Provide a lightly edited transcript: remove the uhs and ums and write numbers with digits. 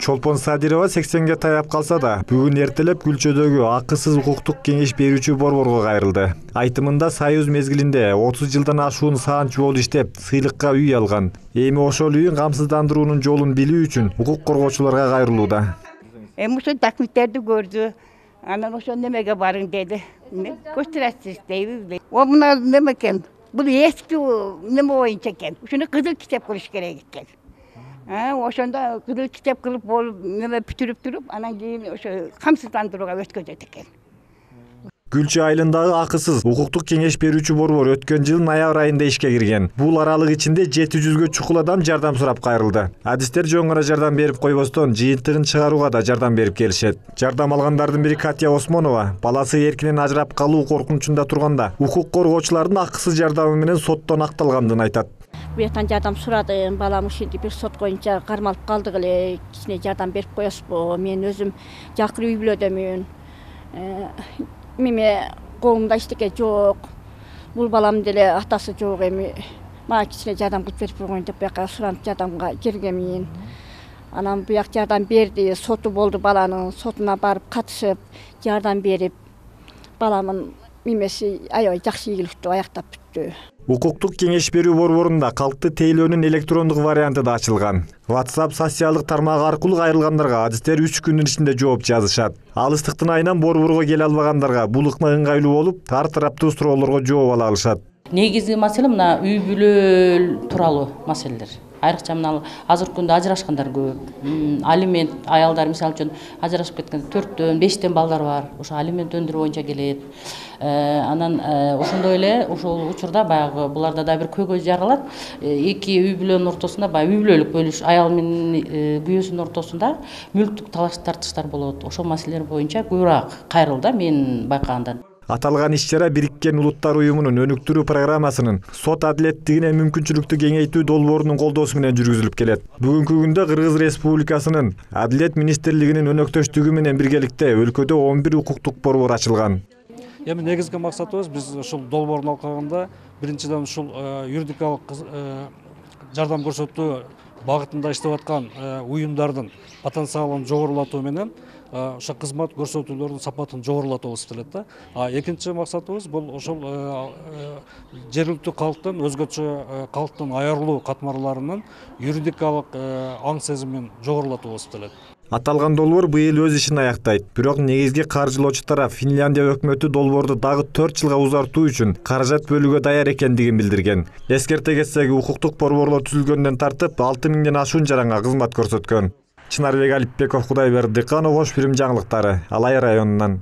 Чолпон Садирова 80-ге таяп калса да, бүгүн эртелеп Күлчөдөгү акысыз укуктук кеңеш берүүчү борборго кайрылды. Айтымында Союз мезгилинде 30 жылдан ашуун саанчы болуп иштеп, сыйлыкка үй алган. Эми ошол үйүн камсыздандыруунун жолун билүү үчүн укук коргоочуларга кайрылууда. Ошо документтерди көрдү. Анан ошо немеге барың деди. Көчүрөсүз дейби. О мына неме экен? Бул эски неме боюнча экен. Ушуну кызыл китеп кылыш керек экен. Ошондо кызыл китеп кылып болуп неме бүтүрүп туруп, анан кийин ошо камсыздандырууга өткөзөт экен. Күлчө айылындагы акысыз укуктук кеңеш берүүчү борбор өткөн жылдын ноябрь айында ишке кирген. Бул аралык ичинде 700гө чукул адам жардам сурап кайрылды. Адистер жоңгора жардам берип койбостон, жыйынтыгын чыгарууга да жардам берип келишет. Жардам алгандардын бири Катя Осмонова баласы эркинен ажырап калуу коркунучунда турганда, укук коргоочулардын акысыз жардамы менен соттон акталгандыгын айтат. Буяктан жардам сурадым, балам ушинти бир сот боюнча кармалып калдык эле, кичине жардам берип коесузбу? Мен өзүм жакыр үй бүлөдөмүн. Меме колумда эчтеке жок. Бул балам деле атасы жок эми. Мага кичине жардам кылып берип койгон деп буяка суранып жардамга келгенмин. Анан буяк жардам берди, соту болду баланын, сотуна барып катышып, жардам берип, баламын мемеси аябай жакшы ийгиликтүү аяктап бүттү. Укуктук кеңеш берүү борборунда калкты тейлөөнүн электрондук варианты да ачылган. WhatsApp социалдык тармагы аркылуу кайрылгандарга адистер 3 күндүн ичинде жооп жазышат. Ал ыстыктын айынан борборго келе албагандарга бул ыкма ыңгайлуу болуп, ар тараптуу суроолорго жооп ала алышат. Негизги маселе мына үй бүлө тууралуу маселелер. Айрыкча мына азыркы күндө ажырашкандар көп. Алимент аялдар мисалы үчүн ажырашып кеткен 4төн 5тен балдар бар. Ошо алимент өндүрүү боюнча келет. Анан ошондой эле ошол учурда баягы буларда да бир көйгөй жаралат. Эки үй бүлөнүн ортосунда баягы үй бүлөлүк бөлүш, аял менен күйөөсүнүн ортосунда мүлктүк талаш тартыштар болот. Ошол маселелер боюнча көбүрөөк кайрылды мен байкаганда. Аталган иш-чара Бириккен Улуттар уюмунун өнүктүрүү программасынын сот адилеттигине мүмкүнчүлүктү кеңейтүү долбоорунун колдоосу менен жүргүзүлүп келет. Бүгүнкү күндө Кыргыз Республикасынын Адилет министрлигинин өнөктөштүгү менен биргеликте өлкөдө 11 укуктук борбор ачылган. Эми негизги максатыбыз биз ушул долбоорун алкаганда биринчиден ушул юридикалык жардам көрсөтүү багытында иштеп аткан уюмдардын потенциалын жогорулатуу менен ошо кызмат көрсөтүүлөрдүн сапатын жогорулатуу болуп эсептелет да. Экинчи максатыбыз бул ошол жергиликтүү калктын өзгөчө калктын айырылуу катмарларынын юридикалык аң сезимин жогорулатуу болуп эсептелет. Аталган долбоор быйыл өз ишин аяктайт. Бирок негизги каржылоочу тараф Финляндия өкмөтү долбоорду дагы 4 жылга узартуу үчүн каражат бөлүүгө даяр экендигин билдирген. Эскерте кетсек, укуктук борборлор түзүлгөндөн тартып 6000ден ашуун жаранга кызмат көрсөткөн. Чынарбек Алипбеков, Кудайберди Дыканов, Ош Фильм жаңылыктары, Алай районунан.